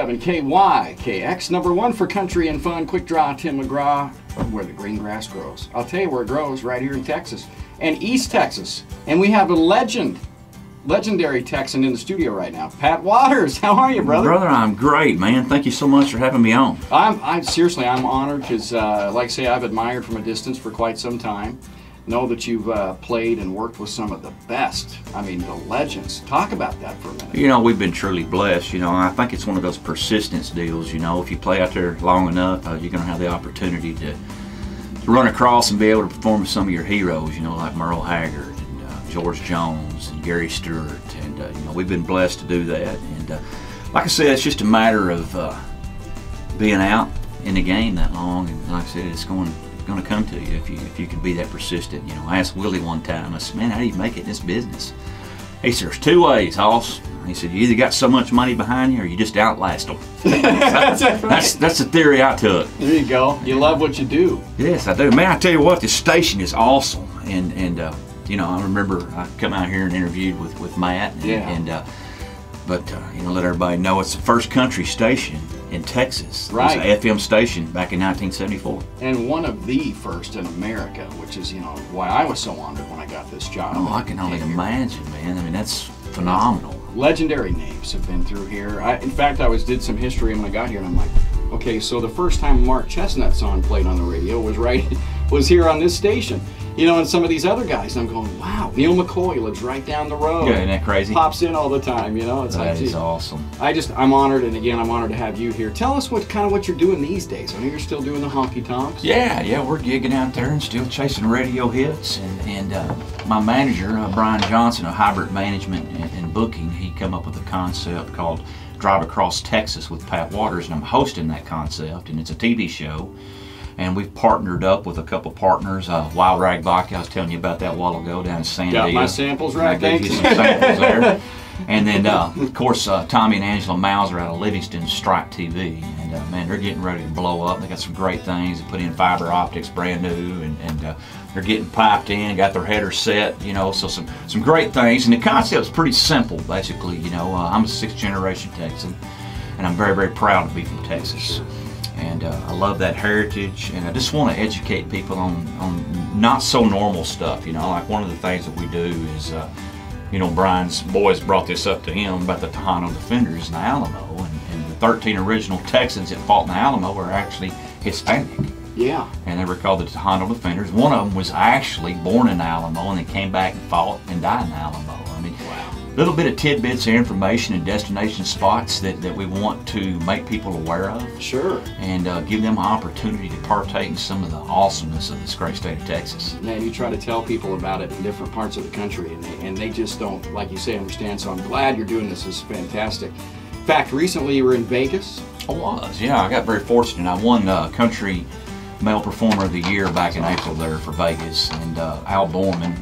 105.7 KYKX, #1 for country and fun. Quick draw, Tim McGraw, where the green grass grows. I'll tell you where it grows, right here in Texas and East Texas. And we have a legendary Texan in the studio right now, Pat Waters. How are you, brother? Brother, I'm great, man. Thank you so much for having me on. I'm seriously, I'm honored because, like I say, I've admired from a distance for quite some time. Know that you've played and worked with some of the best. I mean, the legends. Talk about that for a minute. You know, we've been truly blessed. You know, I think it's one of those persistence deals. You know, if you play out there long enough, you're going to have the opportunity to run across and be able to perform with some of your heroes. You know, like Merle Haggard and George Jones and Gary Stewart. And you know, we've been blessed to do that. And like I said, it's just a matter of being out in the game that long. And like I said, it's going to come to you if you can be that persistent. You know, I asked Willie one time, I said, man, how do you make it in this business? He said, there's two ways, Hoss. He said, you either got so much money behind you or you just outlast them. That's the theory I took. There you go. You love what you do. Yes, I do. Man, I tell you what, this station is awesome. And you know, I remember I come out here and interviewed with Matt. But you know, let everybody know it's the first country station in Texas. Right. It was an FM station back in 1974. And one of the first in America, which is, you know, why I was so honored when I got this job. Oh, I can only imagine, man. I mean, that's phenomenal. Legendary names have been through here. In fact, I did some history when I got here, and I'm like, okay, so the first time Mark Chestnut song played on the radio was here on this station. You know, and some of these other guys, I'm going, wow, Neil McCoy lives right down the road. Yeah, isn't that crazy? Pops in all the time, you know. It's that like, is awesome. I'm honored, and again, I'm honored to have you here. Tell us what you're doing these days. I know you're still doing the honky tonks. Yeah, we're gigging out there and still chasing radio hits. And my manager, Brian Johnson of Hybrid Management and Booking, he come up with a concept called Drive Across Texas with Pat Waters, and I'm hosting that concept, and it's a TV show. And we've partnered up with a couple partners. Wild Rag Vodka, I was telling you about that a while ago down in San Diego. Got my samples right, thanks. I gave you some samples there. And then, of course, Tommy and Angela Mauser out of Livingston, Strike TV. And, man, they're getting ready to blow up. They got some great things. They put in fiber optics, brand new. And they're getting piped in, got their headers set, you know, so some great things. And the concept's pretty simple, basically. You know, I'm a 6th generation Texan, and I'm very, very proud to be from Texas. And I love that heritage, and I just want to educate people on not so normal stuff. You know, like one of the things that we do is, you know, Brian's boys brought this up to him about the Tejano defenders in the Alamo, and the 13 original Texans that fought in the Alamo were actually Hispanic. Yeah. And they were called the Tejano defenders. One of them was actually born in the Alamo, and they came back and fought and died in the Alamo. I mean, wow. Little bit of tidbits of information and destination spots that we want to make people aware of. Sure. And give them an opportunity to partake in some of the awesomeness of this great state of Texas. Man, you try to tell people about it in different parts of the country, and they just don't, like you say, understand. So I'm glad you're doing this. This is fantastic. In fact, recently you were in Vegas. I was, yeah. I got very fortunate. I won Country Male Performer of the Year back in April there for Vegas. And Al Borman,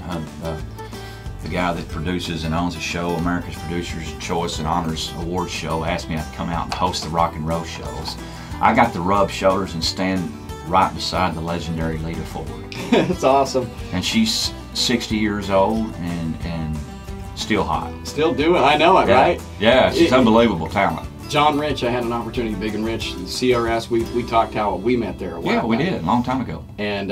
the guy that produces and owns the show, America's Producer's Choice and Honors Award Show, asked me to come out and host the rock and roll shows. I got to rub shoulders and stand right beside the legendary Lita Ford. That's awesome. And she's 60 years old and still hot. Still doing, I know it, yeah. Right? Yeah, she's unbelievable talent. John Rich, I had an opportunity, Big and Rich, CRS, we talked how we met there a while Yeah, we back. did, a long time ago. And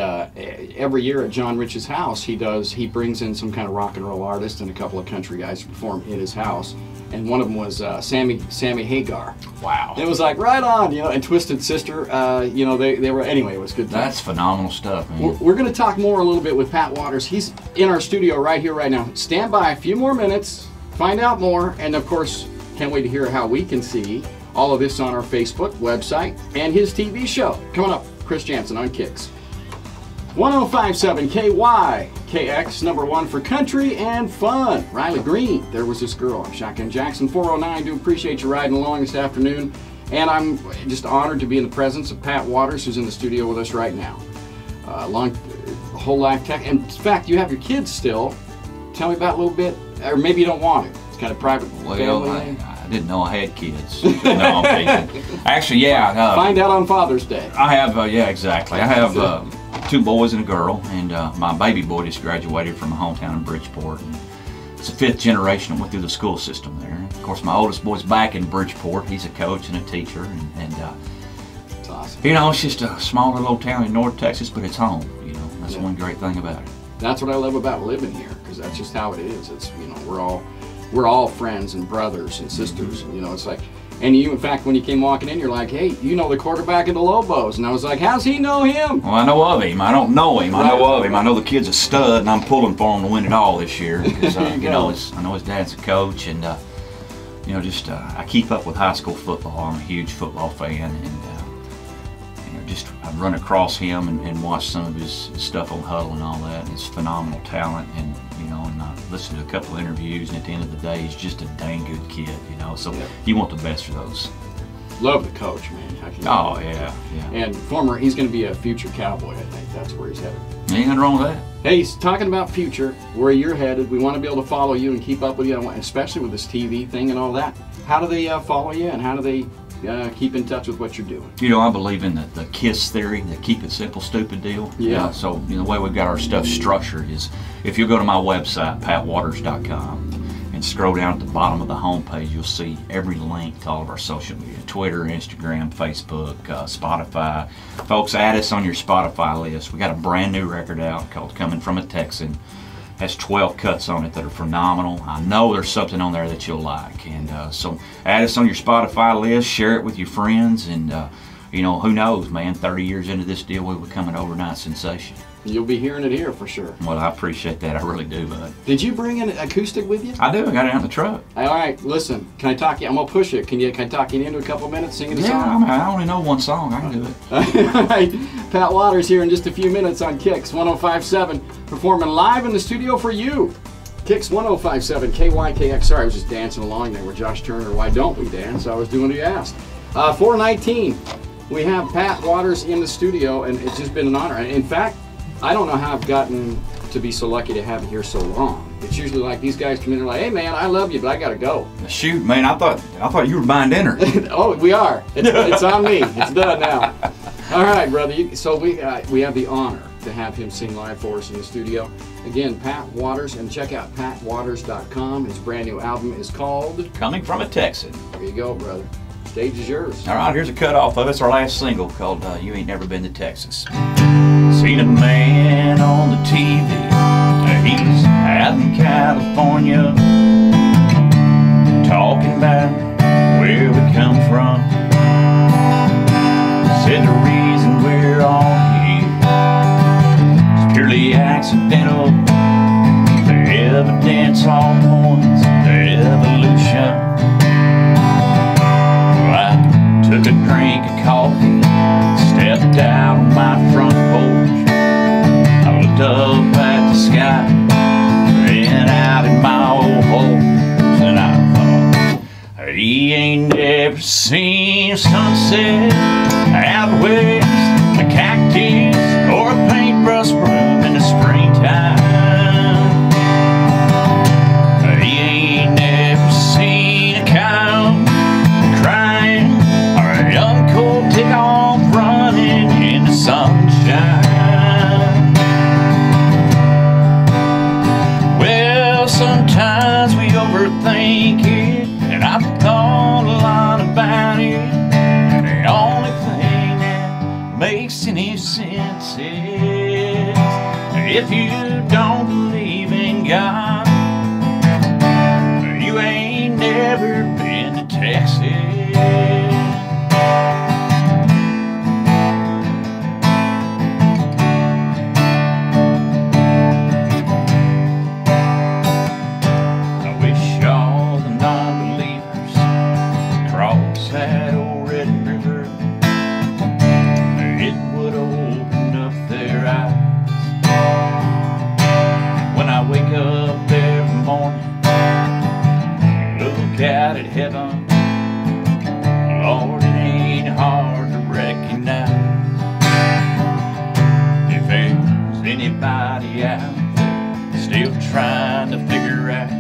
every year at John Rich's house, he brings in some kind of rock and roll artist and a couple of country guys to perform in his house. And one of them was Sammy Hagar. Wow. It was like, right on, you know, and Twisted Sister, you know, they were, anyway, it was good. That's phenomenal stuff, man. We're going to talk more a little bit with Pat Waters. He's in our studio right here, right now. Stand by a few more minutes, find out more, and of course, can't wait to hear how we can see all of this on our Facebook, website, and his TV show. Coming up, Chris Jansen on Kicks. 105.7 KYKX, #1 for country and fun. Riley Green, there was this girl. I'm Shotgun Jackson, 409. Do appreciate you riding along this afternoon. And I'm just honored to be in the presence of Pat Waters, who's in the studio with us right now. Whole life tech. And in fact, you have your kids still. Tell me about a little bit, or maybe you don't want to. It's kind of private. Well, I didn't know I had kids. No, I'm teasing. Actually, yeah. Find out on Father's Day. I have, yeah, exactly. I have 2 boys and a girl, and my baby boy just graduated from my hometown in Bridgeport. And it's the 5th generation that went through the school system there. Of course, my oldest boy's back in Bridgeport. He's a coach and a teacher, and That's awesome. you know, it's just a small little town in North Texas, but it's home. You know, that's one great thing about it. That's what I love about living here, because that's just how it is. It's, you know, we're all friends and brothers and sisters. And, you know, it's like, and you, in fact, when you came walking in, you're like, hey, you know the quarterback of the Lobos. And I was like, how's he know him? Well, I know of him. I don't know him. I know of him. I know the kid's a stud, and I'm pulling for him to win it all this year. Because, you know, I know his dad's a coach, and, you know, just I keep up with high school football. I'm a huge football fan, and, you know, just I've run across him and watched some of his stuff on Huddle and all that. And it's phenomenal talent, and, you know, and I listened to a couple of interviews, and at the end of the day, he's just a dang good kid, you know. So you want the best for those. Love the coach, man. How can you Oh, yeah. And he's going to be a future Cowboy, I think. That's where he's headed. Ain't nothing wrong with that. Hey, he's talking about future, where you're headed. We want to be able to follow you and keep up with you, especially with this TV thing and all that. How do they follow you, and how do they keep in touch with what you're doing? You know, I believe in the KISS theory, the keep it simple, stupid deal. Yeah. So, you know, the way we've got our stuff structured is, if you go to my website, patwaters.com, and scroll down at the bottom of the homepage, you'll see every link to all of our social media: Twitter, Instagram, Facebook, Spotify. Folks, add us on your Spotify list. We got a brand new record out called Coming From a Texan. Has 12 cuts on it that are phenomenal. I know there's something on there that you'll like, and so add us on your Spotify list, share it with your friends, and you know, who knows, man, 30 years into this deal, we'll become an overnight sensation. You'll be hearing it here for sure. Well, I appreciate that. I really do, bud. Did you bring an acoustic with you? I do. I got it out in the truck. All right, listen. Can I talk you? I'm gonna push it. Can I talk you into a couple minutes singing a song? Yeah, I only know one song. I can do it. All right, Pat Waters here in just a few minutes on KYKX 105.7, performing live in the studio for you. KYKX 105.7, KYKX. Sorry, I was just dancing along there with Josh Turner. Why don't we dance? I was doing what you asked. 419. We have Pat Waters in the studio, and it's just been an honor. In fact, I don't know how I've gotten to be so lucky to have it here so long. It's usually like these guys come in and like, hey man, I love you, but I gotta go. Shoot, man, I thought you were buying dinner. Oh, we are. It's on me. It's done now. All right, brother. So we have the honor to have him sing live for us in the studio. Again, Pat Waters, and check out patwaters.com. His brand new album is called Coming From a Texan. There you go, brother. Stage is yours. All right, here's a cut off of it. It's our last single called You Ain't Never Been to Texas. Seen a man on the TV. He's out in California, talking about where we come from. Said the reason we're all here is purely accidental. The evidence all points to evolution. Took a drink of coffee, stepped out on my front porch. I looked up at the sky, ran out in my old horse, and I thought, he ain't never seen a sunset out west, a cactus or a paintbrush bloom in the springtime. He ain't never seen a cow crying, a young colt take off running in the sunshine. Well, sometimes we overthink it, and I've thought a lot about it. And the only thing that makes any sense is if you don't believe in God, you ain't never been to Texas. That old red river, it would open up their eyes. When I wake up every morning, look out at heaven, Lord, it ain't hard to recognize. If there's anybody out there still trying to figure out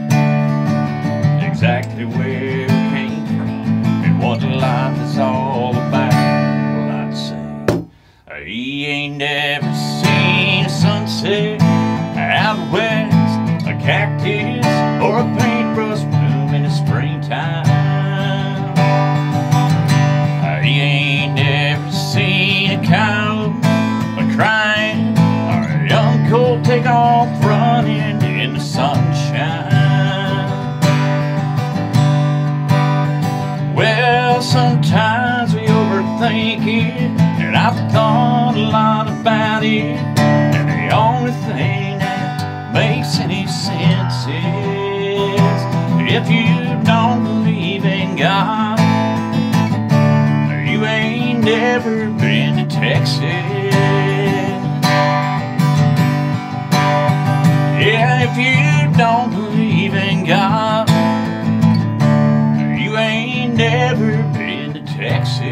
exactly where we came from, what life is all about, well, I'd say he ain't never seen a sunset out west, a cactus or or a paintbrush bloom in the springtime. You ain't never seen a cow crying or a young colt take off running in the sunshine. Well, sometimes we overthink it, and I've thought a lot about it, and the only thing that makes any sense is if you don't believe in God, you ain't never been to Texas. Yeah, if you don't believe in God, you ain't never been to Texas.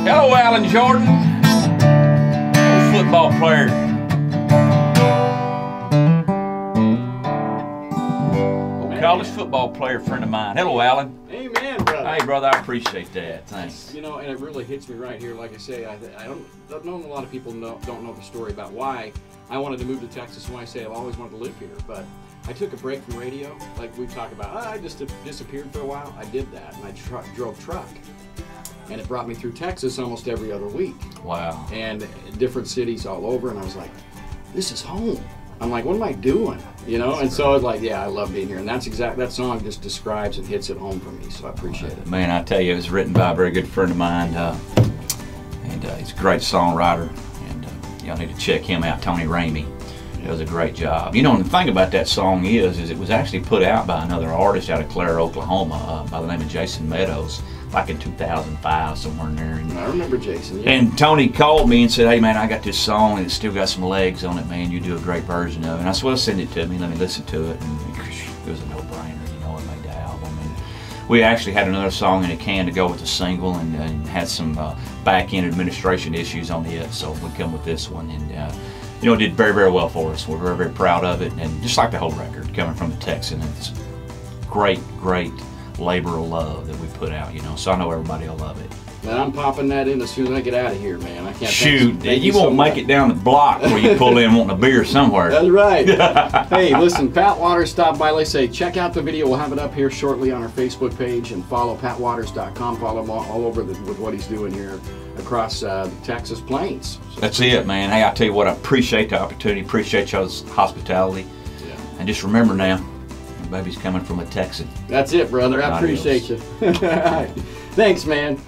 Hello, Alan Jordan, old football player. College football player friend of mine. Hello, Alan. Amen, brother. Hey, brother, I appreciate that. Thanks. You know, and it really hits me right here. Like I say, I don't know a lot of people don't know the story about why I wanted to move to Texas. When I say I've always wanted to live here, but I took a break from radio. Like we talk about, I just disappeared for a while. I did that, and I drove truck, and it brought me through Texas almost every other week. Wow. And different cities all over, and I was like, this is home. I'm like, what am I doing? You know, and so I was like, yeah, I love being here. And that's that song just describes and hits it home for me, so I appreciate it. Man, I tell you, it was written by a very good friend of mine, and he's a great songwriter, and y'all need to check him out, Tony Ramey. He does a great job. You know, and the thing about that song is it was actually put out by another artist out of Clare, Oklahoma, by the name of Jason Meadows, like in 2005, somewhere in there. And I remember Jason, yeah. And Tony called me and said, hey man, I got this song and it's still got some legs on it, man. You do a great version of it. And I said, well, send it to me, let me listen to it. And it was a no-brainer, you know, it made the album. And we actually had another song in a can to go with the single, and had some back-end administration issues on it, so we come with this one. And you know, it did very, very well for us. We're very, very proud of it, and just like the whole record, coming from a Texan, it's great, great labor of love that we put out, you know, so I know everybody will love it. Man, I'm popping that in as soon as I get out of here, man. I can't. Shoot, you won't make it down the block where you pull in wanting a beer somewhere. That's right. Hey, listen, Pat Waters stopped by. Let's say, check out the video. We'll have it up here shortly on our Facebook page, and follow patwaters.com. Follow him all over with what he's doing here across the Texas plains. So that's it, man. Hey, I tell you what, I appreciate the opportunity, appreciate y'all's hospitality. Yeah. And just remember now, the baby's coming from a Texan. That's it, brother. I appreciate you. All right. Thanks, man.